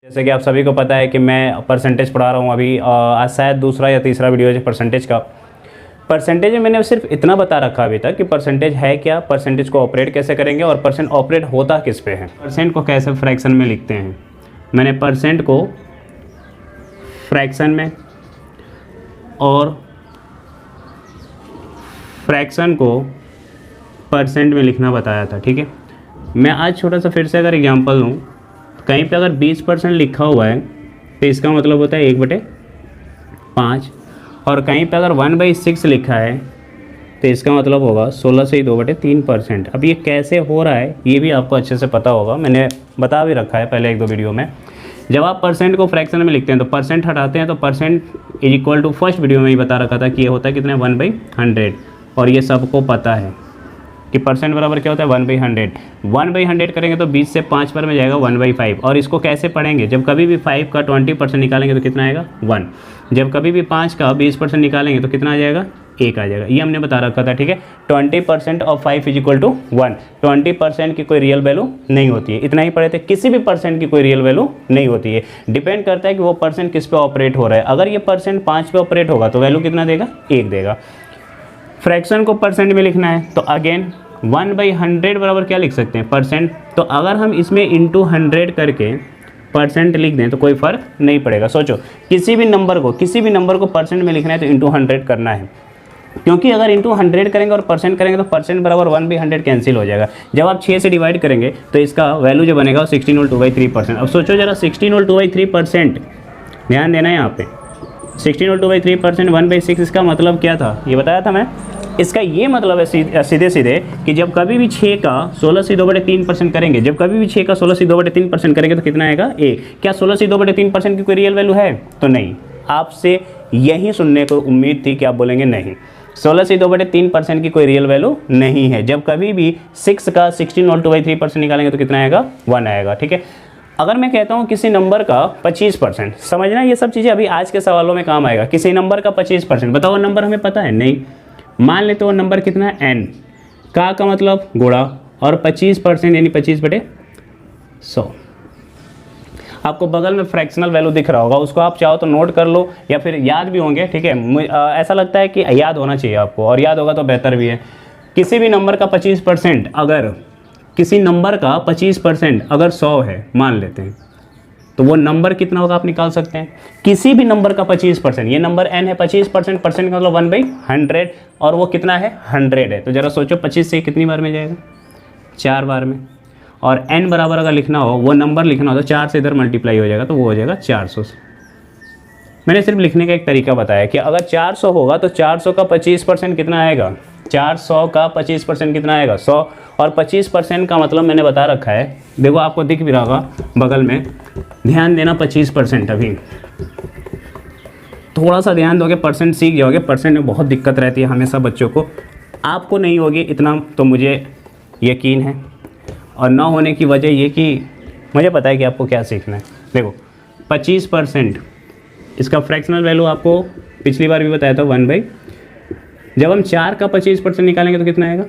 जैसे कि आप सभी को पता है कि मैं परसेंटेज पढ़ा रहा हूँ अभी, आज शायद दूसरा या तीसरा वीडियो है परसेंटेज का। परसेंटेज में मैंने सिर्फ इतना बता रखा अभी तक कि परसेंटेज है क्या, परसेंटेज को ऑपरेट कैसे करेंगे और परसेंट ऑपरेट होता किस पे है, परसेंट को कैसे फ्रैक्शन में लिखते हैं। मैंने परसेंट को फ्रैक्शन में और फ्रैक्शन को परसेंट में लिखना बताया था, ठीक है। मैं आज छोटा सा फिर से अगर एग्जांपल दूँ, कहीं पे अगर 20% लिखा हुआ है तो इसका मतलब होता है 1/5, और कहीं पे अगर 1/6 लिखा है तो इसका मतलब होगा 16 से 2/3%। अब ये कैसे हो रहा है ये भी आपको अच्छे से पता होगा, मैंने बता भी रखा है पहले एक दो वीडियो में। जब आप परसेंट को फ्रैक्शन में लिखते हैं तो परसेंट हटाते हैं तो percent is equal to, first video में ही बता रखा था कि ये होता है कितने 1/100, और ये सबको पता है कि परसेंट बराबर क्या होता है 1/100। 1/100 करेंगे तो 20 से 5 पर में जाएगा 1/5। और इसको कैसे पढ़ेंगे, जब कभी भी 5 का 20% निकालेंगे तो कितना आएगा 1, जब कभी भी 5 का 20% निकालेंगे तो कितना आ जाएगा 1 आ जाएगा। ये हमने बता रखा था, ठीक है। 20% ऑफ 5 इज इक्वल टू 1। 20% की कोई रियल वैल्यू नहीं होती है, इतना ही पढ़े थे। किसी भी परसेंट की कोई रियल वैल्यू नहीं होती है, डिपेंड करता है कि वो परसेंट किस पे ऑपरेट हो रहा है। अगर ये परसेंट 5 पे ऑपरेट होगा तो वैल्यू कितना देगा 1 देगा। फ्रैक्शन को परसेंट में लिखना है तो अगेन 1/100 बराबर क्या लिख सकते हैं परसेंट। तो अगर हम इसमें इंटू 100 करके परसेंट लिख दें तो कोई फ़र्क नहीं पड़ेगा। सोचो किसी भी नंबर को परसेंट में लिखना है तो इंटू 100 करना है, क्योंकि अगर इंटू 100 करेंगे और परसेंट करेंगे तो परसेंट बराबर 1/100 कैंसिल हो जाएगा। जब आप 6 से डिवाइड करेंगे तो इसका वैल्यू जो बनेगा वो 16 और 2/3%। अब सोचो जरा 16 और 2/3%, ध्यान देना है यहाँ पे। 16 और 2/3%, 1/6 इसका मतलब क्या था ये बताया था मैं। इसका ये मतलब है सीधे सीधे कि जब कभी भी 6 का 16 से 2/3% करेंगे, जब कभी भी 6 का 16 से 2/3% करेंगे तो कितना आएगा 1। क्या 16 से 2/3% की कोई रियल वैल्यू है? तो नहीं। आपसे यही सुनने को उम्मीद थी कि आप बोलेंगे नहीं, 16 से 2/3% की कोई रियल वैल्यू नहीं है। जब कभी भी 6 का 16 और 2/3% निकालेंगे तो कितना आएगा 1 आएगा, ठीक है। अगर मैं कहता हूँ किसी नंबर का 25%, समझना ये सब चीज़ें अभी आज के सवालों में काम आएगा। किसी नंबर का 25%, बताओ नंबर हमें पता है नहीं। मान लेते हो नंबर कितना है n, का मतलब गुणा, और 25% यानी 25/100। आपको बगल में फ्रैक्शनल वैल्यू दिख रहा होगा, उसको आप चाहो तो नोट कर लो या फिर याद भी होंगे, ठीक है। ऐसा लगता है कि याद होना चाहिए आपको, और याद होगा तो बेहतर भी है। किसी भी नंबर का 25%, अगर किसी नंबर का 25% अगर 100 है मान लेते हैं तो वो नंबर कितना होगा आप निकाल सकते हैं। किसी भी नंबर का 25%, ये नंबर n है, 25% परसेंट का मतलब 1/100, और वो कितना है 100 है। तो जरा सोचो 25 से कितनी बार में जाएगा 4 बार में, और n बराबर अगर लिखना हो, वो नंबर लिखना हो तो 4 से इधर मल्टीप्लाई हो जाएगा तो वो हो जाएगा 400 से। मैंने सिर्फ लिखने का एक तरीका बताया कि अगर 400 होगा तो 400 का 25% कितना आएगा, 400 का 25% कितना आएगा 100, और 25% का मतलब मैंने बता रखा है, देखो आपको दिख भी रहा होगा बगल में, ध्यान देना 25%। अभी थोड़ा सा ध्यान दोगे परसेंट सीख जाओगे। परसेंट में बहुत दिक्कत रहती है हमेशा बच्चों को, आपको नहीं होगी इतना तो मुझे यकीन है, और ना होने की वजह ये कि मुझे पता है कि आपको क्या सीखना है। देखो 25%, इसका फ्रैक्शनल वैल्यू आपको पिछली बार भी बताया था 1/, जब हम 4 का 25% निकालेंगे तो कितना आएगा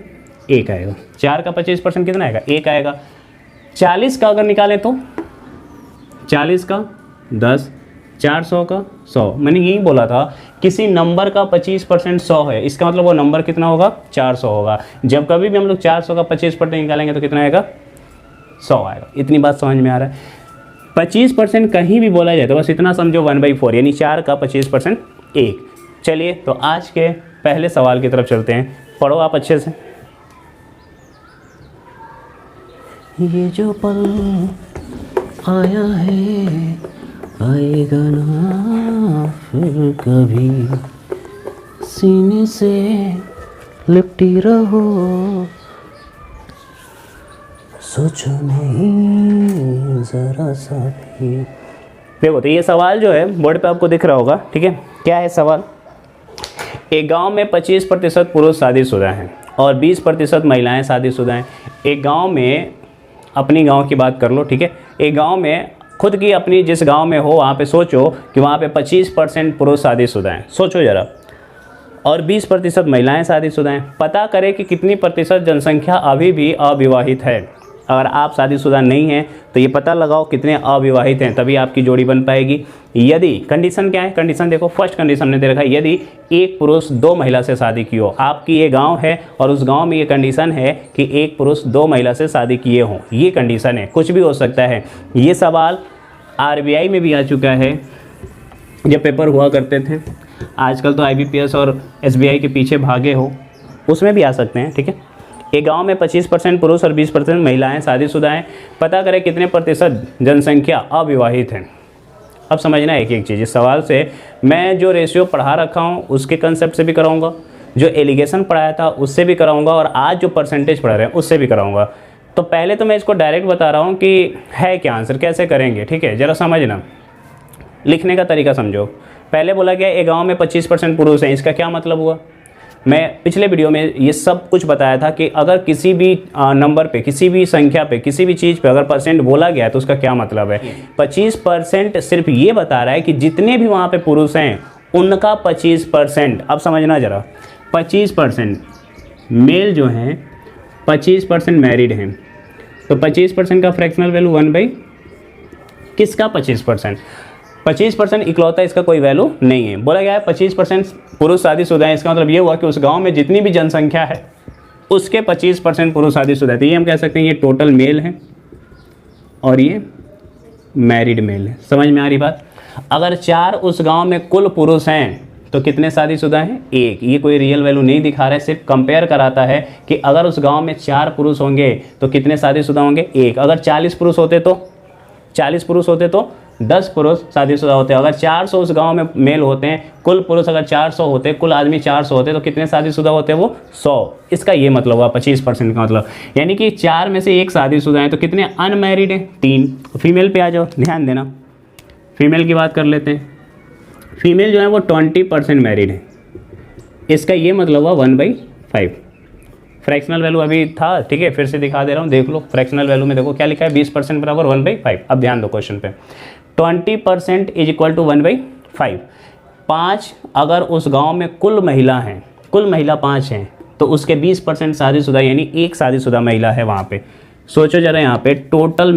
1 आएगा। 4 का 25% कितना आएगा 1 आएगा। 40 का अगर निकालें तो 40 का 10, 400 का 100। मैंने यही बोला था किसी नंबर का 25% 100 है, इसका मतलब वो नंबर कितना होगा 400 होगा। जब कभी भी हम लोग 400 का 25% निकालेंगे तो कितना आएगा 100 आएगा। इतनी बात समझ में आ रहा है। 25% कहीं भी बोला जाए तो बस इतना समझो 1/4, यानी 4 का 25% 1। चलिए तो आज के पहले सवाल की तरफ चलते हैं, पढ़ो आप अच्छे से। ये जो पल आया है आएगा ना फिर कभी, सीने से लिपटी रहो, सोचो नहीं जरा सा भी। देखो तो ये सवाल जो है बोर्ड पे आपको दिख रहा होगा, ठीक है। क्या है सवाल, एक गांव में 25% पुरुष शादीशुदा हैं और 20% महिलाएं शादीशुदा हैं। एक गांव में, अपनी गांव की बात कर लो, ठीक है। एक गांव में, खुद की अपनी जिस गांव में हो वहाँ पे सोचो कि वहाँ पे 25% पुरुष शादीशुदा हैं, सोचो ज़रा, और 20% महिलाएं शादीशुदा हैं। पता करें कि कितनी प्रतिशत जनसंख्या अभी भी अविवाहित है। अगर आप शादीशुदा नहीं हैं तो ये पता लगाओ कितने अविवाहित हैं, तभी आपकी जोड़ी बन पाएगी। यदि कंडीशन क्या है, कंडीशन देखो, फर्स्ट कंडीशन ने दे रखा है यदि एक पुरुष 2 महिला से शादी की हो। आपकी ये गांव है और उस गांव में ये कंडीशन है कि एक पुरुष 2 महिला से शादी किए हों, ये कंडीशन है। कुछ भी हो सकता है। ये सवाल आरबीआई में भी आ चुका है जब पेपर हुआ करते थे। आजकल तो आईबीपीएस और एसबीआई के पीछे भागे हो, उसमें भी आ सकते हैं। ठीक है, एक गांव में 25% पुरुष और 20% महिलाएं शादीशुदा हैं। पता करें कितने प्रतिशत जनसंख्या अविवाहित हैं। अब समझना एक एक चीज़। इस सवाल से मैं जो रेशियो पढ़ा रखा हूँ उसके कंसेप्ट से भी कराऊंगा, जो एलिगेशन पढ़ाया था उससे भी कराऊंगा, और आज जो परसेंटेज पढ़ा रहे हैं उससे भी कराऊंगा। तो पहले तो मैं इसको डायरेक्ट बता रहा हूँ कि है क्या आंसर, कैसे करेंगे। ठीक है, ज़रा समझना, लिखने का तरीका समझो। पहले बोला गया एक गाँव में 25% पुरुष हैं, इसका क्या मतलब हुआ। मैं पिछले वीडियो में ये सब कुछ बताया था कि अगर किसी भी नंबर पे, किसी भी संख्या पे, किसी भी चीज़ पे अगर परसेंट बोला गया है तो उसका क्या मतलब है। 25% सिर्फ ये बता रहा है कि जितने भी वहाँ पे पुरुष हैं उनका 25%। अब समझना ज़रा, 25% मेल जो हैं 25% मैरिड हैं, तो 25% का फ्रैक्शनल वैल्यू 1/, किसका 25%? 25% इकलौता, इसका कोई वैल्यू नहीं है। बोला गया है 25% पुरुष शादीशुदा है, इसका मतलब ये हुआ कि उस गांव में जितनी भी जनसंख्या है उसके 25% पुरुष शादीशुदा है। तो ये हम कह सकते हैं ये टोटल मेल है और ये मैरिड मेल है। समझ में आ रही बात। अगर 4 उस गांव में कुल पुरुष हैं तो कितने शादीशुदा हैं? 1। ये कोई रियल वैल्यू नहीं दिखा रहा है, सिर्फ कंपेयर कराता है कि अगर उस गाँव में 4 पुरुष होंगे तो कितने शादीशुदा होंगे? 1। अगर 40 पुरुष होते तो 10 पुरुष शादीशुदा होते हैं। अगर 400 उस गांव में मेल होते हैं, कुल पुरुष अगर 400 होते, कुल आदमी 400 होते तो कितने शादीशुदा होते हैं? वो 100। इसका ये मतलब हुआ 25% का मतलब, यानी कि 4 में से 1 शादीशुदा है। तो कितने अनमैरिड हैं? 3। फीमेल पे आ जाओ, ध्यान देना, फीमेल की बात कर लेते हैं। फीमेल जो है वो 20% मैरिड है, इसका ये मतलब हुआ 1/5। फ्रैक्शनल वैल्यू अभी था, ठीक है, फिर से दिखा दे रहा हूँ, देख लो। फ्रैक्शनल वैल्यू में देखो क्या लिखा है, 20% बराबर 1/5। अब ध्यान दो क्वेश्चन पे, 20% इज इक्वल टू 1/5। 5 अगर उस गांव में कुल महिला हैं, कुल महिला 5 हैं, तो उसके 20% शादीशुदा, यानी 1 शादीशुदा महिला है वहाँ पे। सोचो जरा, यहाँ पे टोटल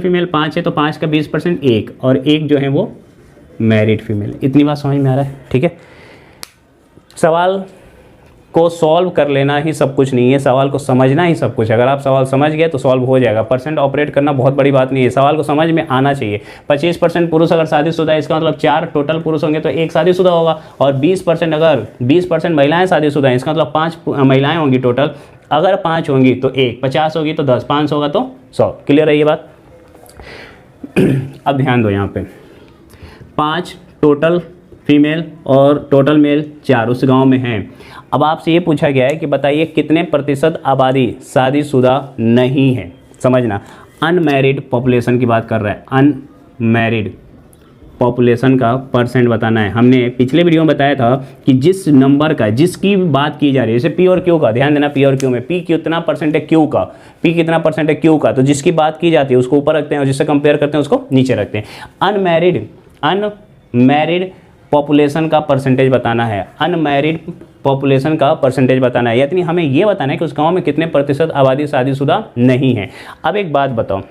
फीमेल 5 है, तो 5 का 20% 1, और 1 जो है वो मैरिड फीमेल। इतनी बात समझ में आ रहा है? ठीक है, सवाल को सॉल्व कर लेना ही सब कुछ नहीं है, सवाल को समझना ही सब कुछ है। अगर आप सवाल समझ गए तो सॉल्व हो जाएगा। परसेंट ऑपरेट करना बहुत बड़ी बात नहीं है, सवाल को समझ में आना चाहिए। 25% पुरुष अगर शादीशुदा है, इसका मतलब 4 टोटल पुरुष होंगे तो 1 शादीशुदा होगा, और 20% अगर 20% महिलाएं शादीशुदा हैं, इसका मतलब 5 महिलाएं होंगी टोटल। अगर 5 होंगी तो 1, 50 होगी तो 10, 500 होगा तो 100। क्लियर है ये बात? अब ध्यान दो, यहाँ पे 5 टोटल फीमेल और टोटल मेल 4 उस गांव में हैं। अब आपसे ये पूछा गया है कि बताइए कितने प्रतिशत आबादी शादीशुदा नहीं है। समझना, अनमैरिड पॉपुलेशन की बात कर रहा है, अनमैरिड पॉपुलेशन का परसेंट बताना है। हमने पिछले वीडियो में बताया था कि जिस नंबर का, जिसकी बात की जा रही है, जैसे पी और क्यू का, ध्यान देना, पी और क्यू में पी कितना परसेंट है क्यू का, पी कितना परसेंट है क्यू का, तो जिसकी बात की जाती है उसको ऊपर रखते हैं और जिससे कंपेयर करते हैं उसको नीचे रखते हैं। अनमैरिड पॉपुलेशन का परसेंटेज बताना है, अनमैरिड पॉपुलेशन का परसेंटेज बताना है, यानी हमें ये बताना है कि उस गांव में कितने प्रतिशत आबादी शादीशुदा नहीं है। अब एक बात बताओ,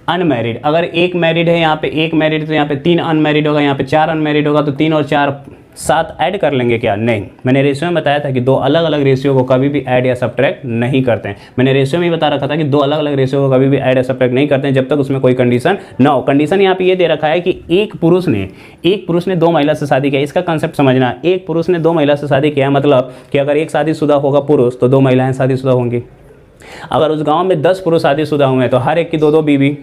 अनमैरिड, अगर 1 मैरिड है, यहाँ पे 1 मैरिड, तो यहाँ पे 3 अनमैरिड होगा, यहाँ पे 4 अनमैरिड होगा, तो 3 और 4 7 ऐड कर लेंगे क्या? नहीं। मैंने रेशियो में बताया था कि 2 अलग अलग रेशियो को कभी भी ऐड या सब्ट्रैक्ट नहीं करते हैं। मैंने रेशियो में बता रखा था कि 2 अलग अलग रेशियो को कभी भी ऐड या सब्ट्रैक्ट नहीं करते हैं जब तक उसमें कोई कंडीशन ना हो। कंडीशन यहाँ पे ये दे रखा है कि एक पुरुष ने 2 महिला से शादी किया। इसका कंसेप्ट समझना, एक पुरुष ने 2 महिला से शादी किया, मतलब कि अगर एक शादीशुदा होगा पुरुष तो 2 महिलाएं शादीशुदा होंगी। अगर उस गाँव में 10 पुरुष शादीशुदा हुए तो हर एक की 2-2 बीवी,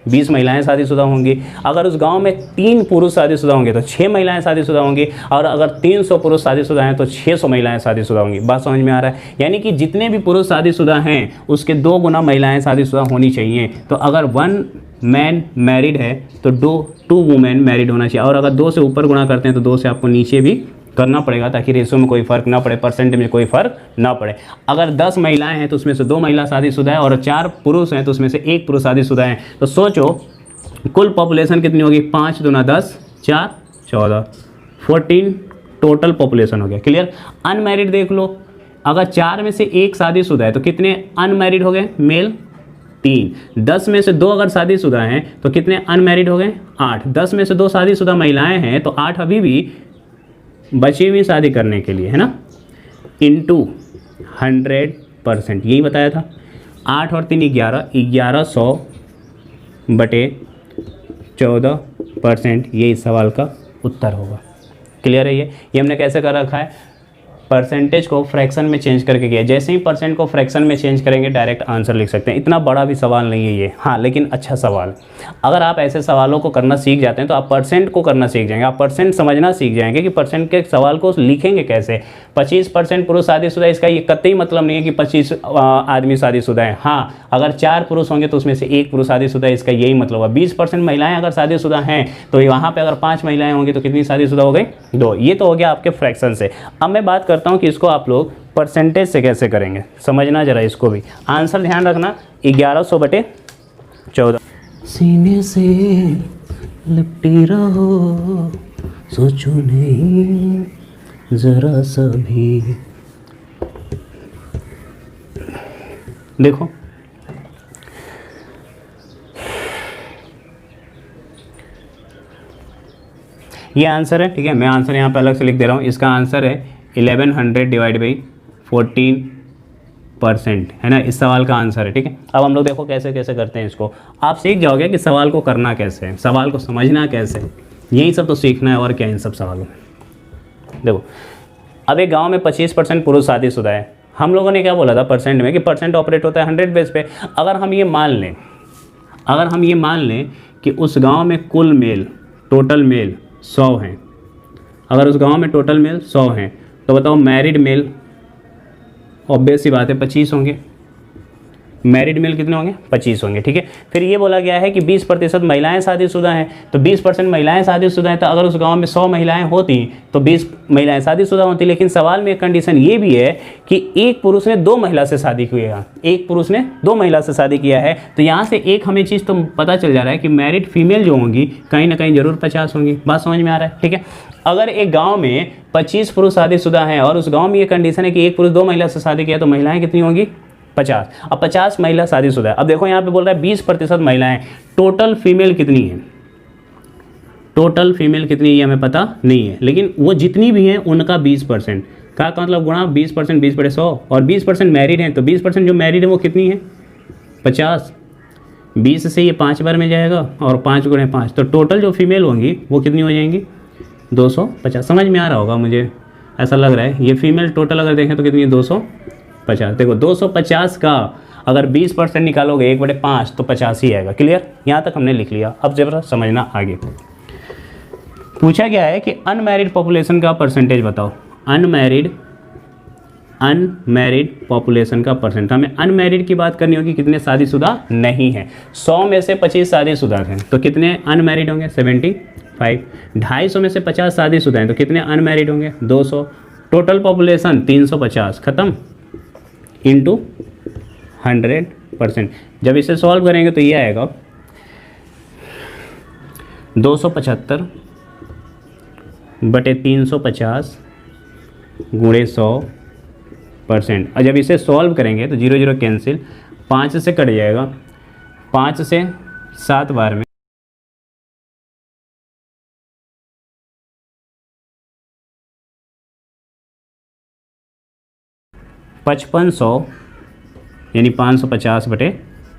20 महिलाएं शादीशुदा होंगी। अगर उस गांव में 3 पुरुष शादीशुदा होंगे तो 6 महिलाएं शादीशुदा होंगी, और अगर 300 पुरुष शादीशुदा हैं तो 600 महिलाएं शादीशुदा होंगी। बात समझ में आ रहा है? यानी कि जितने भी पुरुष शादीशुदा हैं उसके 2 गुना महिलाएं शादीशुदा होनी चाहिए। तो अगर 1 मैन मैरिड है तो 2 वुमेन मैरिड होना चाहिए, और अगर 2 से ऊपर गुणा करते हैं तो 2 से आपको नीचे भी करना पड़ेगा ताकि रेशियो में कोई फर्क ना पड़े, परसेंटेज में कोई फर्क ना पड़े। अगर 10 महिलाएं हैं तो उसमें से 2 महिला शादीशुदा है, और 4 पुरुष हैं तो उसमें से 1 पुरुष शादीशुदा है। तो सोचो कुल पॉपुलेशन कितनी होगी? 5 दूना 10, 4 14, 14 टोटल पॉपुलेशन हो गया। क्लियर? अनमैरिड देख लो, अगर 4 में से 1 शादीशुदा है तो कितने अनमैरिड हो गए मेल? 3। 10 में से 2 अगर शादीशुदा हैं तो कितने अनमैरिड हो गए? 8। 10 में से 2 शादीशुदा महिलाएं हैं तो 8 अभी भी बची हुई शादी करने के लिए, है ना, इंटू 100%, यही बताया था। 8 और 3 11, 1100 बटे 14%, ये इस सवाल का उत्तर होगा। क्लियर है? ये हमने कैसे कर रखा है, परसेंटेज को फ्रैक्शन में चेंज करके किया। जैसे ही परसेंट को फ्रैक्शन में चेंज करेंगे डायरेक्ट आंसर लिख सकते हैं। इतना बड़ा भी सवाल नहीं है ये, हाँ, लेकिन अच्छा सवाल। अगर आप ऐसे सवालों को करना सीख जाते हैं तो आप परसेंट को करना सीख जाएंगे, आप परसेंट समझना सीख जाएंगे कि परसेंट के सवाल को लिखेंगे कैसे। 25% पुरुष शादीशुदा, इसका ये कतई मतलब नहीं है कि 25 आदमी शादीशुदा है। हाँ, अगर 4 पुरुष होंगे तो उसमें से 1 पुरुष शादीशुदा है, इसका यही मतलब है। 20% महिलाएं अगर शादीशुदा हैं तो वहाँ पे अगर 5 महिलाएं होंगी तो कितनी शादीशुदा हो गई? 2। ये तो हो गया आपके फ्रैक्शन से। अब मैं बात करता हूँ कि इसको आप लोग परसेंटेज से कैसे करेंगे, समझना जरा इसको भी। आंसर ध्यान रखना, 1100 बटे 14। सीने से लिपटी रहो, सोचो नहीं जरा सा भी। देखो ये आंसर है, ठीक है। मैं आंसर यहाँ पे अलग से लिख दे रहा हूँ। इसका आंसर है 1100 डिवाइड बाई 14%, है ना, इस सवाल का आंसर है, ठीक है। अब हम लोग देखो कैसे कैसे करते हैं इसको। आप सीख जाओगे कि सवाल को करना कैसे है, सवाल को समझना कैसे, यही सब तो सीखना है, और क्या इन सब सवालों में। देखो अब एक गांव में 25% पुरुष शादीशुदा है। हम लोगों ने क्या बोला था परसेंट में, कि परसेंट ऑपरेट होता है 100 बेस पे। अगर हम ये मान लें कि उस गांव में कुल मेल, टोटल मेल 100 हैं, अगर उस गांव में टोटल मेल 100 हैं तो बताओ मैरिड मेल, ऑब्वियस सी बात है 25 होंगे। मैरिड मेल कितने होंगे? 25 होंगे, ठीक है। फिर ये बोला गया है कि 20% महिलाएं शादीशुदा हैं, तो 20% महिलाएं शादीशुदा हैं, तो अगर उस गांव में 100 महिलाएं होती तो 20 महिलाएं शादीशुदा होती। लेकिन सवाल में एक कंडीशन ये भी है कि एक पुरुष ने 2 महिला से शादी किया, एक पुरुष ने 2 महिला से शादी किया है। तो यहाँ से एक हमें चीज़ तो पता चल जा रहा है कि मैरिड फीमेल जो होंगी कहीं ना कहीं जरूर 50 होंगी। बात समझ में आ रहा है, ठीक है। अगर एक गांव में 25 पुरुष शादीशुदा हैं और उस गांव में ये कंडीशन है कि एक पुरुष 2 महिला से शादी किया, तो महिलाएं कितनी होंगी? 50। अब 50 महिला शादीशुदा है। अब देखो यहाँ पे बोल रहा है 20% महिलाएं, टोटल फीमेल कितनी है? टोटल फीमेल कितनी है हमें पता नहीं है, लेकिन वो जितनी भी हैं उनका 20% का मतलब गुणा 20%, 20 बटे 100, और 20% मैरिड हैं, तो 20% जो मैरिड है वो कितनी है? 50। 20 से ये 5 बार में जाएगा और 5 गुणे 5, तो टोटल जो फीमेल होंगी वो कितनी हो जाएंगी? 250। समझ में आ रहा होगा, मुझे ऐसा लग रहा है। ये फीमेल टोटल अगर देखें तो कितनी है? 250। देखो 250 का अगर 20% निकालोगे 1/5 तो 50 ही आएगा। क्लियर? यहाँ तक हमने लिख लिया। अब जरा समझना आगे। पूछा गया है कि अनमैरिड पॉपुलेशन का परसेंटेज बताओ। अनमैरिड पॉपुलेशन का परसेंट। हमें अनमैरिड की बात करनी होगी, कितने शादीशुदा नहीं है। 100 में से 25 शादीशुदा हैं तो कितने अनमैरिड होंगे? 75। 250 में से 50 शादीशुदा हैं तो कितने अनमैरिड होंगे? 200। टोटल पॉपुलेशन 350, खत्म, इंटू 100%। जब इसे सॉल्व करेंगे तो ये आएगा 275 बटे 350 गुणे 100%। और जब इसे सॉल्व करेंगे तो 0 0 कैंसिल, 5 से कट जाएगा, 5 से 7 बार में 5500 यानी 550 बटे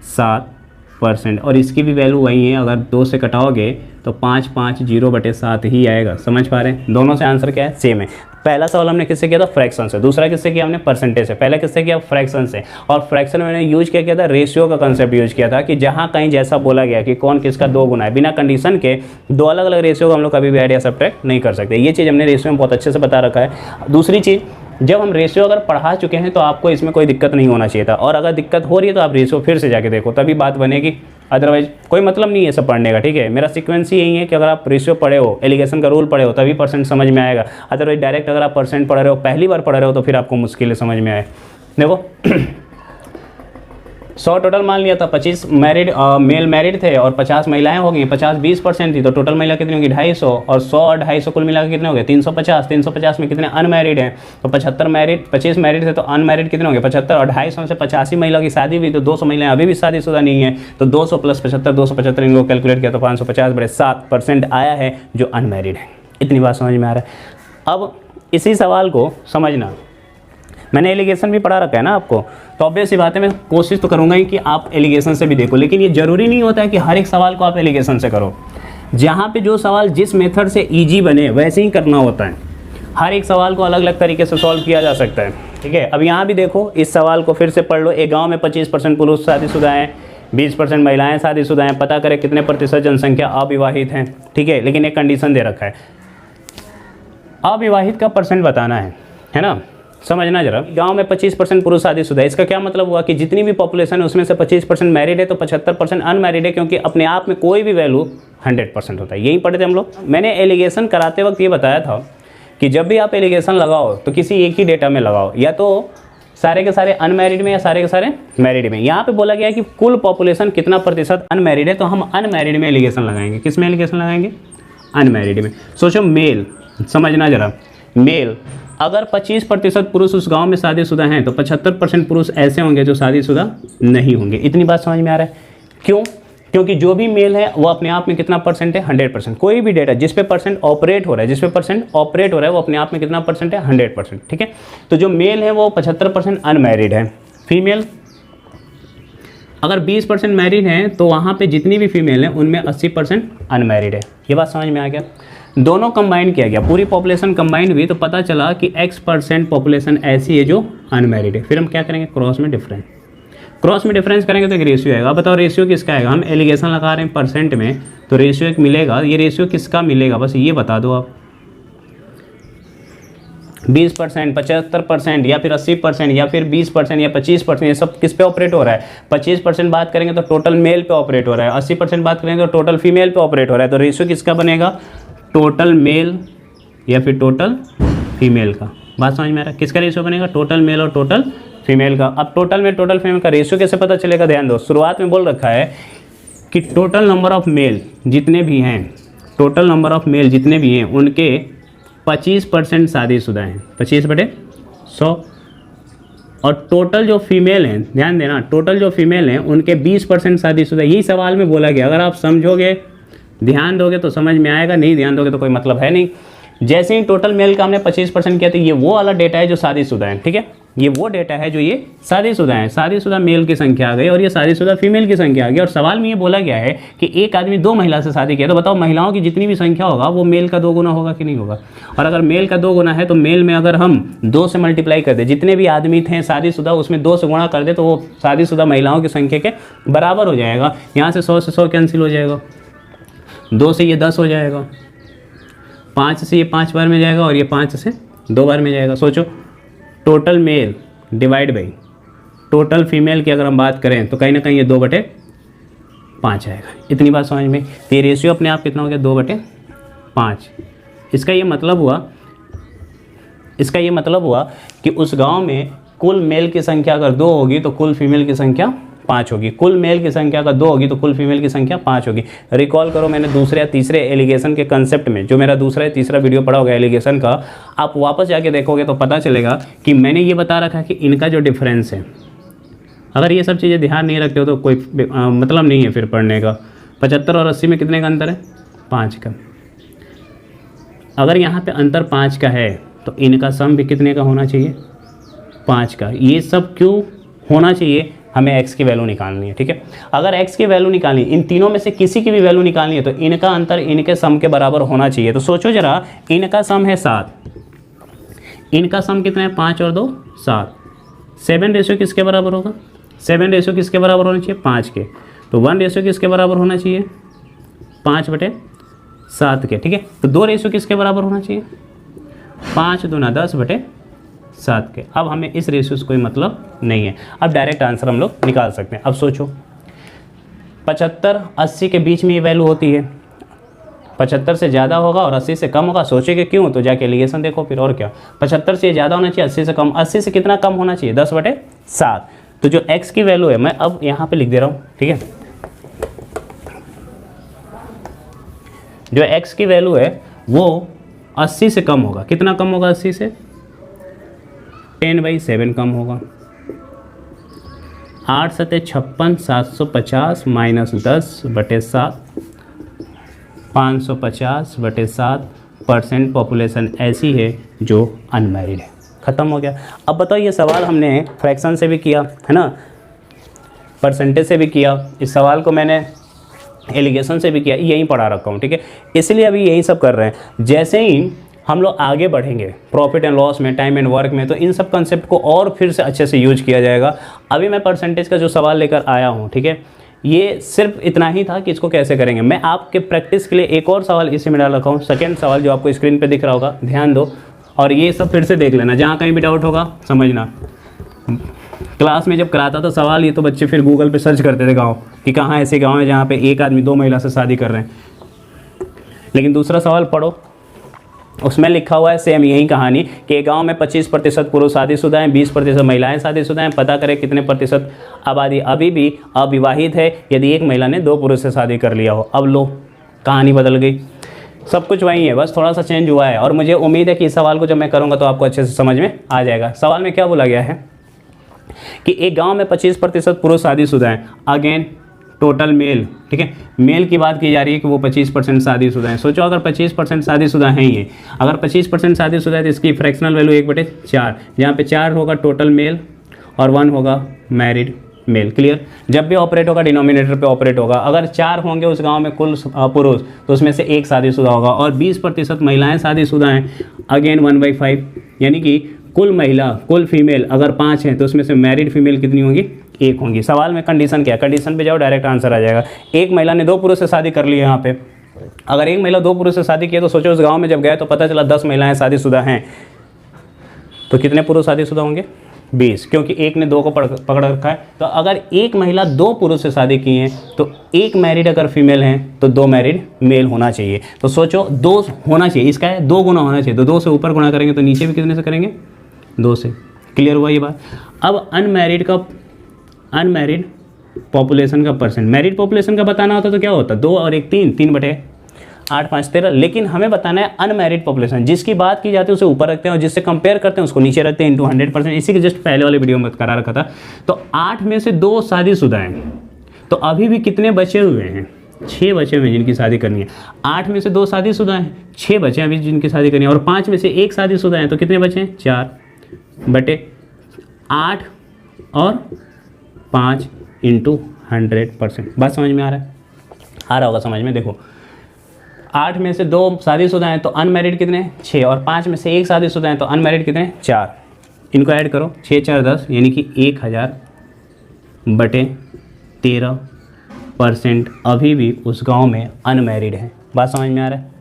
7%। और इसकी भी वैल्यू वही है, अगर 2 से कटाओगे तो 550 बटे 7 ही आएगा। समझ पा रहे हैं? दोनों से आंसर क्या है? सेम है। पहला सवाल हमने किससे किया था? फ्रैक्शन से। दूसरा किससे किया हमने? परसेंटेज से। पहला किससे किया? फ्रैक्शन से। और फ्रैक्शन में मैंने यूज क्या किया था? रेशियो का कंसेप्ट यूज किया था, कि जहाँ कहीं जैसा बोला गया कि कौन किसका 2 गुना है, बिना कंडीशन के 2 अलग अलग रेशियो को हम लोग कभी भी ऐड या सब्ट्रैक्ट नहीं कर सकते। ये चीज़ हमने रेशियो में बहुत अच्छे से बता रखा है। दूसरी चीज़, जब हम रेशियो अगर पढ़ा चुके हैं तो आपको इसमें कोई दिक्कत नहीं होना चाहिए था, और अगर दिक्कत हो रही है तो आप रेशियो फिर से जाके देखो, तभी बात बनेगी। अदरवाइज कोई मतलब नहीं है सब पढ़ने का, ठीक है। मेरा सीक्वेंस ही यही है कि अगर आप रेशियो पढ़े हो, एलिगेशन का रूल पढ़े हो, तभी परसेंट समझ में आएगा। अदरवाइज डायरेक्ट अगर आप परसेंट पढ़ रहे हो, पहली बार पढ़ रहे हो, तो फिर आपको मुश्किल समझ में आए। देखो 100 टोटल मान लिया था, 25 मैरिड मेल मैरिड थे और 50 महिलाएं हो गई, 50 20% थी, तो टोटल महिला कितनी होगी 250, और 100 और 250 कुल मिला के कितने हो गए 350, 350 में कितने अनमैरिड हैं, तो 75 मैरिड, 25 मैरिड थे तो अनमैरिड कितने हो गए 75, और 250 से 85 महिला की शादी हुई तो 200 महिलाएं अभी भी शादीशुदा नहीं है, तो 200 प्लस 75, 275 इनको कैलकुलेट किया तो 550 बड़े 7% आया है जो अनमैरिड है। इतनी बात समझ में आ रहा है। अब इसी सवाल को समझना, मैंने एलिगेशन भी पढ़ा रखा है ना आपको, तो ऑब्वियस सी बात है मैं कोशिश तो करूंगा ही कि आप एलिगेशन से भी देखो, लेकिन ये जरूरी नहीं होता है कि हर एक सवाल को आप एलिगेशन से करो। जहाँ पे जो सवाल जिस मेथड से इजी बने वैसे ही करना होता है। हर एक सवाल को अलग अलग तरीके से सॉल्व किया जा सकता है, ठीक है। अब यहाँ भी देखो, इस सवाल को फिर से पढ़ लो। एक गाँव में 25% पुरुष शादीशुदा हैं, 20% महिलाएं शादीशुदा हैं, पता करें कितने प्रतिशत जनसंख्या अविवाहित हैं, ठीक है। लेकिन एक कंडीशन दे रखा है, अविवाहित का परसेंट बताना है ना। समझना जरा, गांव में 25% पुरुष शादीशुदा है, इसका क्या मतलब हुआ कि जितनी भी पॉपुलेशन है उसमें से 25% मैरिड है तो 75% अनमैरिड है, क्योंकि अपने आप में कोई भी वैल्यू 100% होता है। यही पढ़े थे हम लोग। मैंने एलिगेशन कराते वक्त ये बताया था कि जब भी आप एलिगेशन लगाओ तो किसी एक ही डेटा में लगाओ, या तो सारे के सारे अनमैरिड में या सारे के सारे मैरिड में। यहाँ पे बोला गया है कि कुल पॉपुलेशन कितना प्रतिशत अनमैरिड है, तो हम अनमैरिड में एलिगेशन लगाएंगे। किस में एलिगेशन लगाएंगे? अनमैरिड में। सोचो मेल, समझना जरा, मेल अगर 25% पुरुष उस गांव में शादीशुदा हैं तो 75% पुरुष ऐसे होंगे जो शादीशुदा नहीं होंगे। इतनी बात समझ में आ रहा है? क्यों? क्योंकि जो भी मेल है वो अपने आप में कितना परसेंट है? 100%। कोई भी डेटा जिस पे परसेंट ऑपरेट हो रहा है, जिस पे परसेंट ऑपरेट हो रहा है वो अपने आप में कितना परसेंट है? 100%, ठीक है। तो जो मेल है वो 75% अनमैरिड है। फीमेल अगर 20% मैरिड है तो वहाँ पे जितनी भी फीमेल है उनमें 80% अनमैरिड है। ये बात समझ में आ गया? दोनों कंबाइन किया गया, पूरी पॉपुलेशन कंबाइंड हुई तो पता चला कि X% पॉपुलेशन ऐसी है जो अनमैरिड है। फिर हम क्या करेंगे? क्रॉस में डिफरेंस, क्रॉस में डिफरेंस करेंगे तो एक रेशियो आएगा। बताओ रेशियो किसका आएगा? हम एलिगेशन लगा रहे हैं परसेंट में, तो रेशियो एक मिलेगा। ये रेशियो किसका मिलेगा बस ये बता दो आप। 20%, 75% या फिर 80% या फिर 20% या 25%, ये सब किस पे ऑपरेट हो रहा है? 25% बात करेंगे तो टोटल मेल पे ऑपरेट हो रहा है, 80% बात करेंगे तो टोटल फीमेल पे ऑपरेट हो रहा है। तो रेशियो किसका बनेगा? टोटल मेल या फिर टोटल फीमेल का। बात समझ में आ रहा है? किसका रेशियो बनेगा? टोटल मेल और टोटल फीमेल का। अब टोटल मेल टोटल फीमेल का रेशियो कैसे पता चलेगा? ध्यान दो, शुरुआत में बोल रखा है कि टोटल नंबर ऑफ मेल जितने भी हैं, टोटल नंबर ऑफ मेल जितने भी हैं उनके 25% शादीशुदा हैं, 25/100। और टोटल जो फीमेल हैं, ध्यान देना, टोटल जो फीमेल हैं उनके 20% शादीशुदा। यही सवाल में बोला गया। अगर आप समझोगे, ध्यान दोगे तो समझ में आएगा, नहीं ध्यान दोगे तो कोई मतलब है नहीं। जैसे ही टोटल मेल का हमने 25% किया तो ये वो वाला डेटा है जो शादीशुदा है, ठीक है। ये वो डेटा है जो ये शादीशुदा है। शादीशुदा मेल की संख्या आ गई और ये शादीशुदा फीमेल की संख्या आ गई। और सवाल में ये बोला गया है कि एक आदमी 2 महिला से शादी किया, तो बताओ महिलाओं की जितनी भी संख्या होगा वो मेल का 2 गुना होगा कि नहीं होगा? और अगर मेल का 2 गुना है तो मेल में अगर हम 2 से मल्टीप्लाई कर दे, जितने भी आदमी थे शादीशुदा उसमें 2 से गुणा कर दे तो वो शादीशुदा महिलाओं की संख्या के बराबर हो जाएगा। यहाँ से 100 से 100 कैंसिल हो जाएगा, 2 से ये 10 हो जाएगा, 5 से ये 5 बार में जाएगा और ये 5 से 2 बार में जाएगा। सोचो, total male divide by total female की अगर हम बात करें तो कहीं ना कहीं ये 2/5 आएगा। इतनी बात समझ में? तो ये रेशियो अपने आप कितना हो गया? 2/5। इसका ये मतलब हुआ कि उस गांव में कुल मेल की संख्या अगर 2 होगी तो कुल फीमेल की संख्या 5 होगी। कुल मेल की संख्या अगर 2 होगी तो कुल फीमेल की संख्या 5 होगी। रिकॉल करो, मैंने दूसरे या तीसरे एलिगेशन के कंसेप्ट में जो मेरा दूसरा या तीसरा वीडियो पड़ा होगा एलिगेशन का, आप वापस जाके देखोगे तो पता चलेगा कि मैंने ये बता रखा है कि इनका जो डिफरेंस है, अगर ये सब चीज़ें ध्यान नहीं रखते हो तो कोई मतलब नहीं है फिर पढ़ने का। 75 और 80 में कितने का अंतर है? 5 का। अगर यहाँ पे अंतर 5 का है तो इनका सम भी कितने का होना चाहिए? 5 का। ये सब क्यों होना चाहिए? हमें x की वैल्यू निकालनी है, ठीक है। अगर x की वैल्यू निकालनी, इन तीनों में से किसी की भी वैल्यू निकालनी है तो इनका अंतर इनके सम के बराबर होना चाहिए। तो सोचो जरा, इनका सम है 7, इनका सम कितना है? 5 और 2 7। 7 रेशियो किसके बराबर होगा? 7 रेशियो किसके बराबर होना चाहिए? 5 के। तो 1 रेशियो किसके बराबर होना चाहिए? 5/7 के, ठीक है। तो 2 रेशियो किसके बराबर होना चाहिए? 5 दूना 10/7 के। अब हमें इस रेशियो से कोई मतलब नहीं है। अब डायरेक्ट आंसर हम लोग निकाल सकते हैं। अब सोचो, 75 80 के बीच में ये वैल्यू होती है, 75 से ज़्यादा होगा और 80 से कम होगा। सोचेंगे क्यों? तो जाके एलिगेशन देखो फिर, और क्या। 75 से ज़्यादा होना चाहिए, 80 से कम। 80 से कितना कम होना चाहिए? 10/7। तो जो x की वैल्यू है, मैं अब यहाँ पे लिख दे रहा हूँ, ठीक है। जो x की वैल्यू है वो 80 से कम होगा। कितना कम होगा 80 से? 10/7 कम होगा। 8 सते 56, 750 माइनस 10/7, 550/7% पॉपुलेशन ऐसी है जो अनमैरिड है। ख़त्म हो गया। अब बताओ, ये सवाल हमने फ्रैक्शन से भी किया है ना, परसेंटेज से भी किया, इस सवाल को मैंने एलिगेशन से भी किया, यही पढ़ा रखा हूँ, ठीक है। इसलिए अभी यही सब कर रहे हैं। जैसे ही हम लोग आगे बढ़ेंगे प्रॉफिट एंड लॉस में, टाइम एंड वर्क में, तो इन सब कंसेप्ट को और फिर से अच्छे से यूज किया जाएगा। अभी मैं परसेंटेज का जो सवाल लेकर आया हूँ, ठीक है, ये सिर्फ इतना ही था कि इसको कैसे करेंगे। मैं आपके प्रैक्टिस के लिए एक और सवाल इसी में डाल रखा हूँ, सेकेंड सवाल जो आपको स्क्रीन पे दिख रहा होगा, ध्यान दो और ये सब फिर से देख लेना। जहाँ कहीं भी डाउट होगा समझना। क्लास में जब कराता था सवाल ये, तो बच्चे फिर गूगल पे सर्च करते थे गाँव कि कहाँ ऐसे गाँव है जहाँ पे एक आदमी 2 महिला से शादी कर रहे हैं। लेकिन दूसरा सवाल पढ़ो, उसमें लिखा हुआ है सेम यही कहानी कि गांव में 25% पुरुष शादीशुदा हैं, 20% महिलाएं शादीशुदा हैं। पता करें कितने प्रतिशत आबादी अभी भी अविवाहित है यदि एक महिला ने 2 पुरुष से शादी कर लिया हो। अब लो, कहानी बदल गई। सब कुछ वही है, बस थोड़ा सा चेंज हुआ है। और मुझे उम्मीद है कि इस सवाल को जब मैं करूँगा तो आपको अच्छे से समझ में आ जाएगा। सवाल में क्या बोला गया है कि एक गाँव में 25% पुरुष शादीशुदा हैं। अगेन टोटल मेल, ठीक है, मेल की बात की जा रही है कि वो 25% शादीशुदा हैं। सोचो अगर 25% शादीशुदा हैं ये, अगर 25% शादीशुदा है तो इसकी फ्रैक्शनल वैल्यू 1/4, जहाँ पे 4 होगा टोटल मेल और 1 होगा मैरिड मेल। क्लियर? जब भी ऑपरेट होगा डिनोमिनेटर पे ऑपरेट होगा। अगर 4 होंगे उस गांव में कुल पुरुष, तो उसमें से 1 शादीशुदा होगा और 20% महिलाएं शादीशुदा हैं। अगेन 1/5, यानी कि कुल महिला, कुल फीमेल अगर 5 हैं तो उसमें से मैरिड फीमेल कितनी होंगी? 1 होंगी। सवाल में कंडीशन क्या है? कंडीशन पे जाओ, डायरेक्ट आंसर आ जाएगा। एक महिला ने 2 पुरुष से शादी कर ली है। यहाँ पे अगर एक महिला 2 पुरुष से शादी की है तो सोचो उस गांव में जब गए तो पता चला 10 महिलाएं शादीशुदा हैं, तो कितने पुरुष शादीशुदा होंगे? 20, क्योंकि एक ने 2 को पकड़ रखा है। तो अगर एक महिला 2 पुरुष से शादी की है तो 1 मैरिड अगर फीमेल है तो 2 मैरिड मेल होना चाहिए। तो सोचो 2 होना चाहिए, इसका है 2 गुना होना चाहिए। तो 2 से ऊपर गुना करेंगे तो नीचे भी कितने से करेंगे? 2 से। क्लियर हुआ ये बात? अब अनमैरिड पॉपुलेशन का परसेंट, मैरिड पॉपुलेशन का बताना होता तो क्या होता? 2 और 1 3, 3/8, 5 13। लेकिन हमें बताना है अनमैरिड पॉपुलेशन। जिसकी बात की जाती है उसे ऊपर रखते हैं और जिससे कंपेयर करते हैं उसको नीचे रखते हैं इंटू 100%। इसी के जस्ट पहले वाले वीडियो में करा रखा था। तो 8 में से 2 शादीशुदा हैं, तो अभी भी कितने बचे हुए हैं? 6 बचे हुए हैं जिनकी शादी करनी है। 8 में से 2 शादीशुदा हैं, 6 बचे हैं अभी जिनकी शादी करनी है। और 5 में से 1 शादीशुदा हैं, तो कितने बचे हैं? 4/8 और 5 इंटू 100%। बात समझ में आ रहा है? आ रहा होगा समझ में। देखो 8 में से 2 शादीशुदा हैं तो अनमैरिड कितने? 6, और 5 में से 1 शादीशुदा हैं तो अनमैरिड कितने? 4। इनको ऐड करो, 6 4 10, यानी कि 1000/13% अभी भी उस गांव में अनमैरिड है। बात समझ में आ रहा है?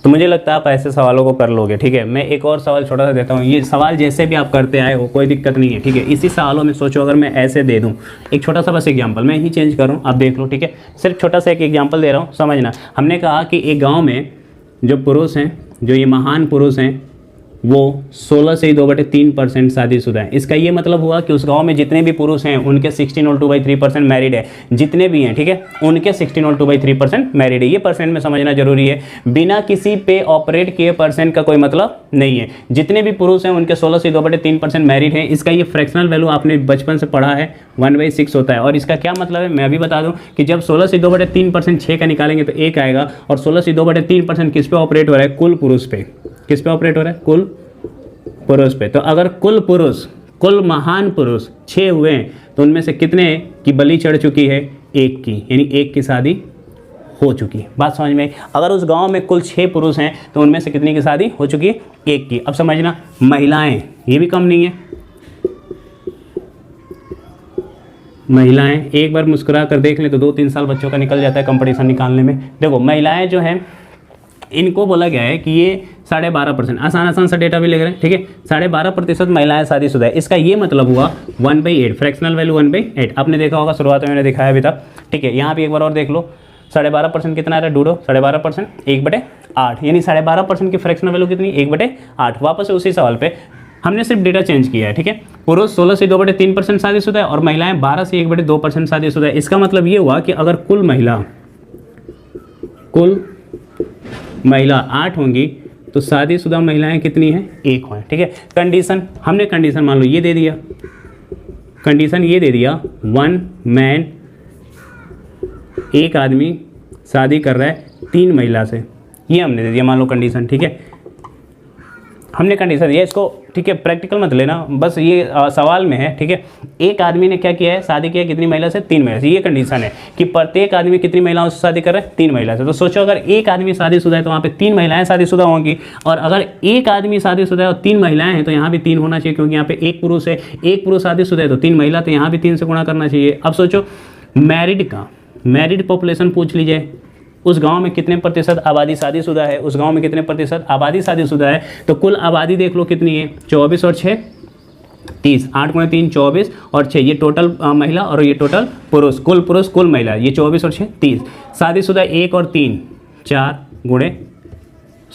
तो मुझे लगता है आप ऐसे सवालों को कर लोगे, ठीक है। मैं एक और सवाल छोटा सा देता हूँ। ये सवाल जैसे भी आप करते आए हो कोई दिक्कत नहीं है, ठीक है। इसी सवालों में सोचो अगर मैं ऐसे दे दूँ, एक छोटा सा बस एग्जांपल, मैं ही चेंज करूँ, आप देख लो, ठीक है। सिर्फ छोटा सा एक एग्जांपल दे रहा हूँ, समझना। हमने कहा कि एक गाँव में जो पुरुष हैं, जो ये महान पुरुष हैं, वो 16 से ही 2/3% शादीशुदा हैं। इसका ये मतलब हुआ कि उस गांव में जितने भी पुरुष हैं उनके 16 और 2/3% मैरिड है। जितने भी हैं, ठीक है, उनके 16 और 2/3% मैरिड है। ये परसेंट में समझना जरूरी है। बिना किसी पे ऑपरेट किए परसेंट का कोई मतलब नहीं है। जितने भी पुरुष हैं उनके 16 से 2/3% मैरिड है। इसका ये फ्रैक्शनल वैल्यू आपने बचपन से पढ़ा है, 1/6 होता है। और इसका क्या मतलब है मैं अभी बता दूं कि जब 16 से 2/3% 6 का निकालेंगे तो 1 आएगा। और 16 से 2/3% किस पे ऑपरेट हो रहा है? कुल पुरुष पे। किस पे ऑपरेट हो रहा है? कुल पुरुष पे। तो अगर कुल पुरुष, कुल महान पुरुष 6 हुए हैं तो उनमें से कितने की बलि चढ़ चुकी है? 1 की, यानी 1 की शादी हो चुकी है। बात समझ में आई? अगर उस गांव में कुल 6 पुरुष हैं तो उनमें से कितने की शादी हो चुकी है? 1 की। अब समझना, महिलाएं ये भी कम नहीं है। महिलाएं एक बार मुस्कुरा कर देख लें तो 2-3 साल बच्चों का निकल जाता है कंपटीशन निकालने में। देखो महिलाएं जो हैं इनको बोला गया है कि ये 12.5%, आसान सा डेटा भी ले रहे हैं, ठीक है। 12.5% महिलाएं शादीशुदा है। इसका ये मतलब हुआ 1/8, फ्रैक्शनल वैल्यू 1/8। आपने देखा होगा, शुरुआत में मैंने दिखाया अभी तक, ठीक है। यहाँ भी एक बार और देख लो, 12.5% कितना आ रहा है? डूडो 12.5% 1/8, यानी 12.5% की फ्रैक्शनल वैल्यू कितनी? 1/8। वापस से उसी सवाल पे हमने सिर्फ डेटा चेंज किया है, ठीक है। पुरुष 16 से 2/3% शादीशुदा है और महिलाएं 12 से 1/2% शादीशुदा है। इसका मतलब ये हुआ कि अगर कुल महिला 8 होंगी तो शादीशुदा महिलाएं कितनी हैं, 1 हैं, ठीक है। कंडीशन, हमने कंडीशन मान लो ये दे दिया, कंडीशन ये दे दिया 1 मैन, एक आदमी शादी कर रहा है 3 महिला से, ये हमने दे दिया मान लो कंडीशन, ठीक है। हमने कंडीशन दिया इसको, ठीक है। प्रैक्टिकल मत लेना, बस ये सवाल में है, ठीक है। एक आदमी ने क्या किया है, शादी किया कितनी महिला से, 3 महिला से। ये कंडीशन है कि प्रत्येक आदमी कितनी महिलाओं से शादी कर रहा है, 3 महिला से। तो सोचो अगर एक आदमी शादीशुदा है तो वहाँ पे 3 महिलाएं शादीशुदा होंगी, और अगर एक आदमी शादीशुदा है और 3 महिलाएं हैं तो यहाँ भी 3 होना चाहिए, क्योंकि यहाँ पे एक पुरुष है, एक पुरुष शादीशुदा है तो 3 महिला, तो यहाँ भी 3 से गुणा करना चाहिए। अब सोचो मैरिड पॉपुलेशन पूछ लीजिए, उस गांव में कितने प्रतिशत आबादी शादीशुदा है, उस गांव में कितने प्रतिशत आबादी शादीशुदा है, तो कुल आबादी देख लो कितनी है, 24 और 6 30, 8 × 3 24 और 6, ये टोटल महिला और ये टोटल पुरुष, कुल महिला, ये 24 और 6 30, शादीशुदा 1 और 3 4 ×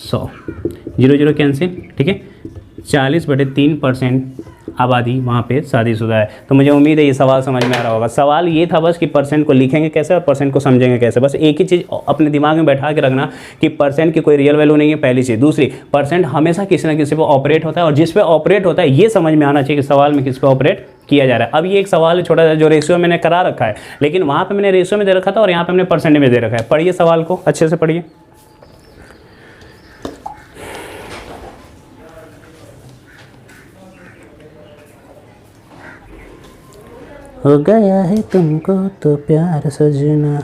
100, 0 0 कैंसिल, ठीक है। 40/3% आबादी वहाँ पे शादीशुदा है। तो मुझे उम्मीद है ये सवाल समझ में आ रहा होगा। सवाल ये था बस कि परसेंट को लिखेंगे कैसे और परसेंट को समझेंगे कैसे। बस एक ही चीज़ अपने दिमाग में बैठा के रखना कि परसेंट की कोई रियल वैल्यू नहीं है, पहली चीज़। दूसरी, परसेंट हमेशा किसी ना किसी पे ऑपरेट होता है, और जिस पे ऑपरेट होता है ये समझ में आना चाहिए कि सवाल में किस पे ऑपरेट किया जा रहा है। अब ये एक सवाल है छोटा सा जो रेशियो मैंने करा रखा है, लेकिन वहाँ पर मैंने रेशियो में दे रखा था और यहाँ पर हमने परसेंट में दे रखा है। पढ़िए सवाल को, अच्छे से पढ़िए। हो गया है तुमको तो प्यार सजना।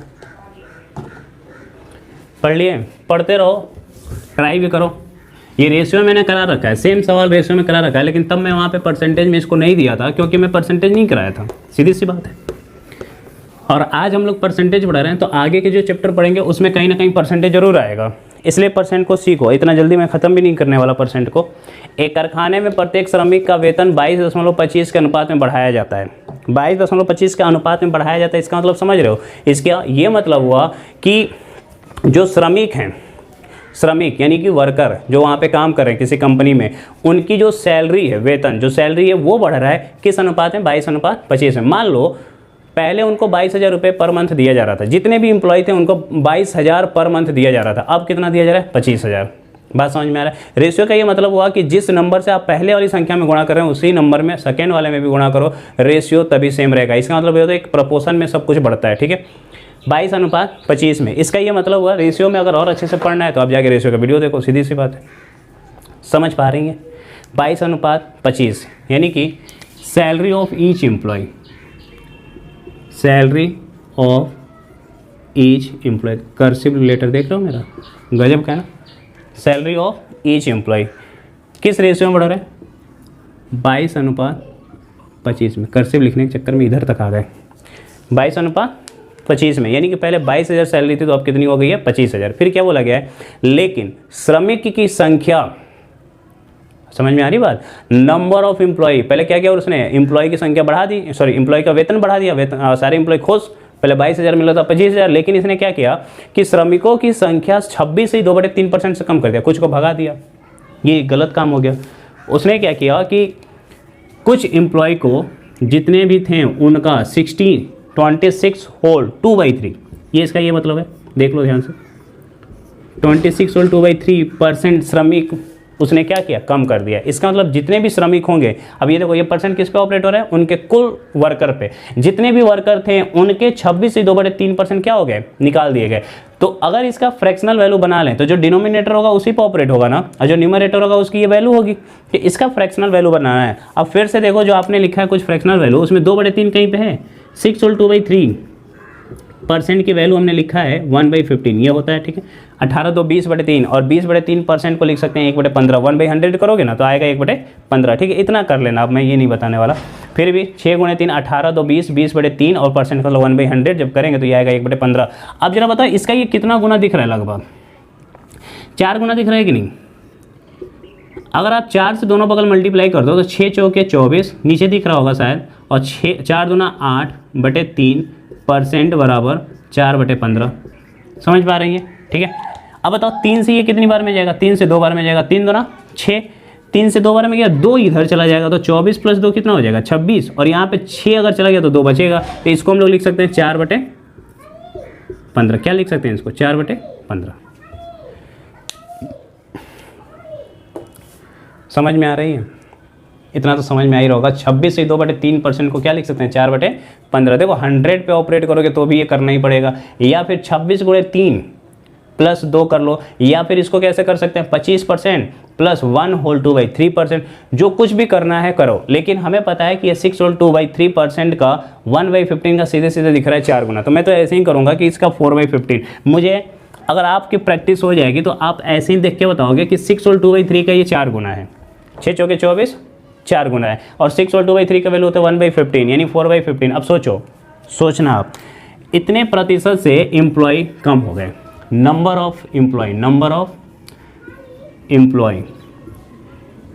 पढ़ लिए, पढ़ते रहो, ट्राई भी करो। ये रेशियो मैंने करा रखा है, सेम सवाल रेशियो में करा रखा है, लेकिन तब मैं वहाँ पे परसेंटेज में इसको नहीं दिया था क्योंकि मैं परसेंटेज नहीं कराया था, सीधी सी बात है। और आज हम लोग परसेंटेज पढ़ा रहे हैं तो आगे के जो चैप्टर पढ़ेंगे उसमें कहीं ना कहीं परसेंटेज जरूर आएगा, इसलिए परसेंट को सीखो। इतना जल्दी मैं ख़त्म भी नहीं करने वाला परसेंट को। एक कारखाने में प्रत्येक श्रमिक का वेतन 22.25 के अनुपात में बढ़ाया जाता है। 22.25 के अनुपात में बढ़ाया जाता है, इसका मतलब समझ रहे हो? इसका ये मतलब हुआ कि जो श्रमिक हैं, श्रमिक यानी कि वर्कर जो वहाँ पे काम कर रहे हैं किसी कंपनी में, उनकी जो सैलरी है, वेतन जो सैलरी है वो बढ़ रहा है किस अनुपात में, 22:25 में। मान लो पहले उनको 22,000 रुपये पर मंथ दिया जा रहा था, जितने भी एम्प्लॉय थे उनको 22,000 पर मंथ दिया जा रहा था। अब कितना दिया जा रहा है, 25,000। बात समझ में आ रहा है? रेशियो का ये मतलब हुआ कि जिस नंबर से आप पहले वाली संख्या में गुणा कर रहे हैं उसी नंबर में सेकेंड वाले में भी गुणा करो, रेशियो तभी सेम रहेगा। इसका मतलब ये होता है एक प्रपोर्शन में सब कुछ बढ़ता है, ठीक है। 22:25 में, इसका ये मतलब हुआ रेशियो में अगर और अच्छे से पढ़ना है तो आप जाके रेशियो का वीडियो देखो, सीधी सी बात है। समझ पा रही हैं? 22:25 यानी कि salary of each employee, salary of each employee, cursive letter देख रहे हो मेरा, गजब का है ना। सैलरी ऑफ ईच एम्प्लॉय किस रेशियो में बढ़ रहा है, 22:25 में। कर्सिव लिखने के चक्कर में इधर तक आ गए। 22:25 में, यानी कि पहले 22,000 सैलरी थी तो अब कितनी हो गई है, 25,000। फिर क्या बोला गया है, लेकिन श्रमिक की संख्या, समझ में आ रही बात, नंबर ऑफ एम्प्लॉय, पहले क्या किया उसने, एम्प्लॉय की संख्या बढ़ा दी, सॉरी एम्प्लॉय का वेतन बढ़ा दिया, वेतन सारे एम्प्लॉय खुश, पहले 22,000 मिला था 25,000, लेकिन इसने क्या किया कि श्रमिकों की संख्या 26 से 2/3% से कम कर दिया, कुछ को भगा दिया। ये गलत काम हो गया। उसने क्या किया कि कुछ एम्प्लॉय को जितने भी थे उनका 26 होल 2/3, ये इसका ये मतलब है, देख लो ध्यान से, 26 होल 2/3% श्रमिक उसने क्या किया, कम कर दिया। इसका मतलब जितने भी श्रमिक होंगे, अब ये देखो ये परसेंट किस पे ऑपरेट हो रहा है, उनके कुल वर्कर पे। जितने भी वर्कर थे उनके 26 से 2/3% क्या हो गए, निकाल दिए गए। तो अगर इसका फ्रैक्शनल वैल्यू बना लें तो जो डिनोमिनेटर होगा उसी पे ऑपरेट होगा ना, और जो न्यूमरेटर होगा उसकी ये वैल्यू होगी कि इसका फ्रैक्शनल वैल्यू बनाना है। अब फिर से देखो जो आपने लिखा है कुछ फ्रैक्शनल वैल्यू, उसमें 2/3 कहीं पे है, 6 होल 2/3% की वैल्यू हमने लिखा है 1/15, ये होता है, ठीक है। 18 तो 20/3 और 20/3% को लिख सकते हैं 1/15, 1/100 करोगे ना तो आएगा 1/15, ठीक है। इतना कर लेना, अब मैं ये नहीं बताने वाला। फिर भी 6 × 3 18 तो 20, 20/3 और परसेंट का 1/100 जब करेंगे तो ये आएगा 1/15। अब जरा बताओ इसका ये कितना गुना दिख रहा है, लगभग 4 गुना दिख रहा है कि नहीं। अगर आप 4 से दोनों बगल मल्टीप्लाई कर दो तो 6 चौके 24 नीचे दिख रहा होगा शायद, और 4 दूना 8/3% बराबर 4/15। समझ पा रही है, ठीक है। अब बताओ 3 से ये कितनी बार में जाएगा, 3 से 2 बार में जाएगा, 3 दूना 6, 3 से 2 बार में गया, 2 इधर चला जाएगा तो 24 + 2 कितना हो जाएगा 26, और यहाँ पे 6 अगर चला गया तो 2 बचेगा। तो इसको हम लोग लिख सकते हैं 4/15। क्या लिख सकते हैं इसको 4/15। समझ में आ रही है? इतना तो समझ में आ ही रहा होगा। 26 से 2/3% को क्या लिख सकते हैं 4/15। देखो 100 पे ऑपरेट करोगे तो भी ये करना ही पड़ेगा, या फिर 26 × 3 + 2 कर लो, या फिर इसको कैसे कर सकते हैं 25% + 1/2/3%। जो कुछ भी करना है करो, लेकिन हमें पता है कि ये 6/2/3% का 1/15 का सीधे सीधे दिख रहा है 4 गुना। तो मैं तो ऐसे ही करूँगा कि इसका 4/15। मुझे अगर आपकी प्रैक्टिस हो जाएगी तो आप ऐसे ही देख के बताओगे कि 6/2/3 का ये 4 गुना है। 6 चौके 24, 4 गुना है, और 6/2/3 का वैल्यू होता है 1/15 यानी 4/15। अब सोचना आप इतने प्रतिशत से एम्प्लॉय कम हो गए। नंबर ऑफ एम्प्लॉय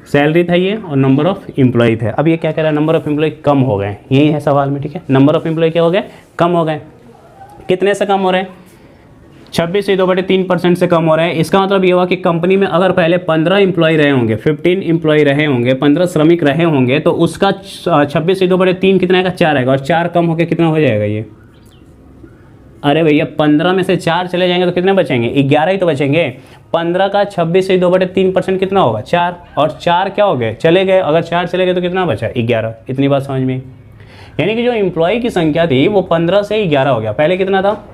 सैलरी था ये, और नंबर ऑफ एम्प्लॉय थे। अब ये क्या कह रहा है, नंबर ऑफ एम्प्लॉय कम हो गए, यही है सवाल में, ठीक है। नंबर ऑफ एम्प्लॉय क्या हो गए, कम हो गए। कितने से कम हो रहे हैं, 26 से 2/3% से कम हो रहा है। इसका मतलब ये हुआ कि कंपनी में अगर पहले 15 एम्प्लॉय रहे होंगे, 15 एम्प्लॉय रहे होंगे, 15 श्रमिक रहे होंगे, तो उसका 26 से 2/3 कितना आएगा 4 आएगा, और 4 कम होकर कितना हो जाएगा ये, अरे भैया 15 में से 4 चले जाएंगे तो कितने बचेंगे, 11 ही तो बचेंगे। 15 का 26 से 2/3% कितना होगा 4, और 4 क्या हो गए चले गए, अगर 4 चले गए तो कितना बचा 11। इतनी बात समझ में। यानी कि जो एम्प्लॉय की संख्या थी वो 15 से 11 हो गया। पहले कितना था,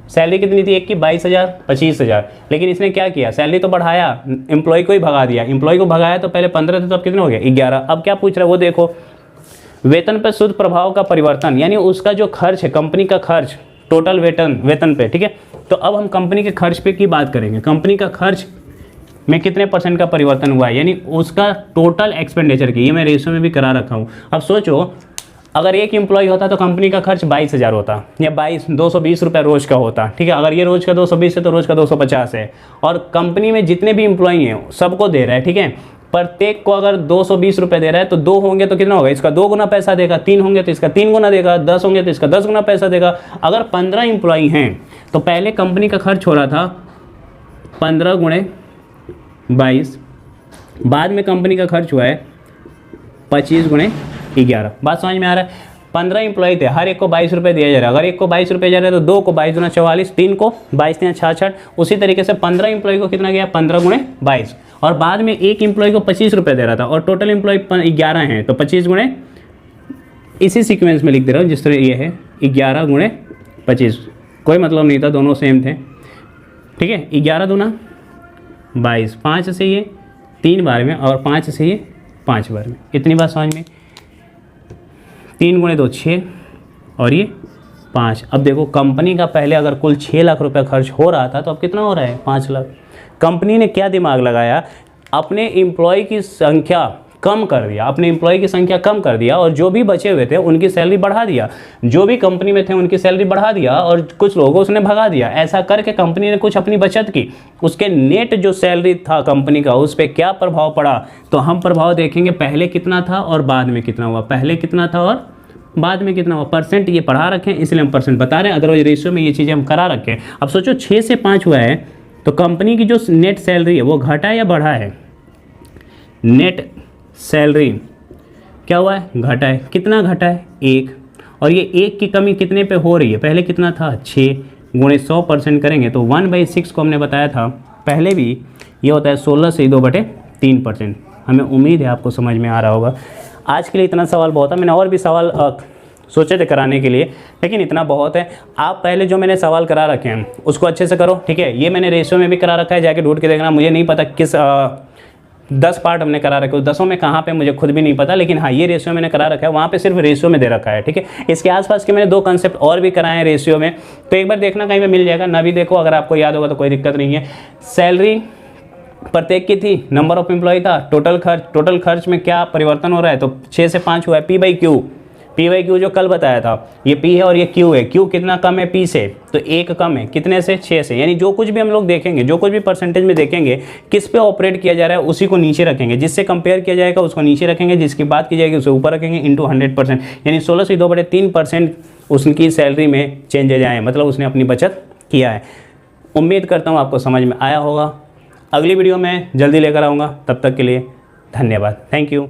सैलरी कितनी थी एक की 22,000 25,000, लेकिन इसने क्या किया, सैलरी तो बढ़ाया, एम्प्लॉय को ही भगा दिया। एम्प्लॉय को भगाया तो पहले 15 थे तो अब कितने हो गए 11। अब क्या पूछ रहा है वो देखो, वेतन पर शुद्ध प्रभाव का परिवर्तन, यानी उसका जो खर्च है कंपनी का खर्च टोटल वेतन पे, ठीक है। तो अब हम कंपनी के खर्च पे की बात करेंगे। कंपनी का खर्च में कितने % का परिवर्तन हुआ है, यानी उसका टोटल एक्सपेंडिचर की, ये मैं रेशियो में भी करा रखा हूँ। अब सोचो अगर एक एम्प्लॉय होता तो कंपनी का खर्च 22,000 होता, या 220 रुपये रोज़ का होता, ठीक है। अगर ये रोज़ का 220 है तो रोज़ का 250 है, और कंपनी में जितने भी एम्प्लॉय हैं सबको दे रहा है, ठीक है। प्रत्येक को अगर 220 रुपये दे रहा है तो 2 होंगे तो कितना होगा, इसका 2 गुना पैसा देगा, 3 होंगे तो इसका 3 गुना देगा, 10 होंगे तो इसका 10 गुना पैसा देगा। अगर 15 एम्प्लॉय हैं तो पहले कंपनी का खर्च हो रहा था 15 × 22, बाद में कंपनी का खर्च हुआ है 25 × 11। बात समझ में आ रहा है। 15 एम्प्लॉय थे, हर एक को 22 रुपये दिया जा रहा है। अगर एक को 22 रुपये जा रहा है तो 2 को 22 × 44, 3 को 22 × 66। उसी तरीके से 15 एम्प्लॉय को कितना गया 15 × 22, और बाद में एक एम्प्लॉय को 25 रुपये दे रहा था, और टोटल एम्प्लॉय 11 हैं तो 25 × इसी सीक्वेंस में लिख दे रहा हूँ जिस तरह ये है 11 × 25, कोई मतलब नहीं था, दोनों सेम थे, ठीक है। 11 दूना 22, 5 से ये 3 बार में, और 5 से ये 5 बार में। इतनी बात समझ में। 3 × 2 6, और ये 5। अब देखो कंपनी का पहले अगर कुल 6 लाख रुपए खर्च हो रहा था तो अब कितना हो रहा है 5 लाख। कंपनी ने क्या दिमाग लगाया, अपने एम्प्लॉय की संख्या कम कर दिया, और जो भी बचे हुए थे उनकी सैलरी बढ़ा दिया, जो भी कंपनी में थे उनकी सैलरी बढ़ा दिया, और कुछ लोगों को उसने भगा दिया। ऐसा करके कंपनी ने कुछ अपनी बचत की। उसके नेट जो सैलरी था कंपनी का उस पर क्या प्रभाव पड़ा, तो हम प्रभाव देखेंगे पहले कितना था और बाद में कितना हुआ, पहले कितना था और बाद में कितना हुआ। परसेंट ये पढ़ा रखें इसलिए हम परसेंट बता रहे हैं, अदरवाइज रेशियो में ये चीज़ें हम करा रखें। अब सोचो 6 से 5 हुआ है तो कंपनी की जो नेट सैलरी है वो घटा है या बढ़ा है, नेट सैलरी क्या हुआ है घटा है। कितना घटा है 1, और ये 1 की कमी कितने पे हो रही है, पहले कितना था 6 × 100% करेंगे तो 1/6 को हमने बताया था पहले भी, ये होता है 16 से 2/3%। हमें उम्मीद है आपको समझ में आ रहा होगा। आज के लिए इतना सवाल बहुत है, मैंने और भी सवाल सोचे थे कराने के लिए, लेकिन इतना बहुत है। आप पहले जो मैंने सवाल करा रखे हैं उसको अच्छे से करो, ठीक है। ये मैंने रेशियो में भी करा रखा है, जाके ढूंढ के देखना। मुझे नहीं पता किस 10 पार्ट हमने करा रखे, 10 में कहाँ पे मुझे खुद भी नहीं पता, लेकिन हाँ ये रेशियो मैंने करा रखा है, वहाँ पे सिर्फ रेशियो में दे रखा है, ठीक है। इसके आसपास के मैंने 2 कंसेप्ट और भी कराए हैं रेशियो में, तो एक बार देखना कहीं पे मिल जाएगा, ना भी देखो अगर आपको याद होगा तो कोई दिक्कत नहीं है। सैलरी प्रत्येक की थी, नंबर ऑफ एम्प्लॉय था, टोटल खर्च में क्या परिवर्तन हो रहा है, तो 6 से 5 हुआ है। P/Q जो कल बताया था, ये P है और ये Q है। Q कितना कम है P से, तो 1 कम है, कितने से 6 से। यानी जो कुछ भी हम लोग देखेंगे, जो कुछ भी परसेंटेज में देखेंगे, किस पे ऑपरेट किया जा रहा है उसी को नीचे रखेंगे, जिससे कंपेयर किया जाएगा उसको नीचे रखेंगे, जिसकी बात की जाएगी उसे ऊपर रखेंगे, इंटू 100%। यानी 16 से 2/3% उसकी सैलरी में चेंजेज आए, मतलब उसने अपनी बचत किया है। उम्मीद करता हूँ आपको समझ में आया होगा। अगली वीडियो में जल्दी लेकर आऊँगा, तब तक के लिए धन्यवाद, थैंक यू।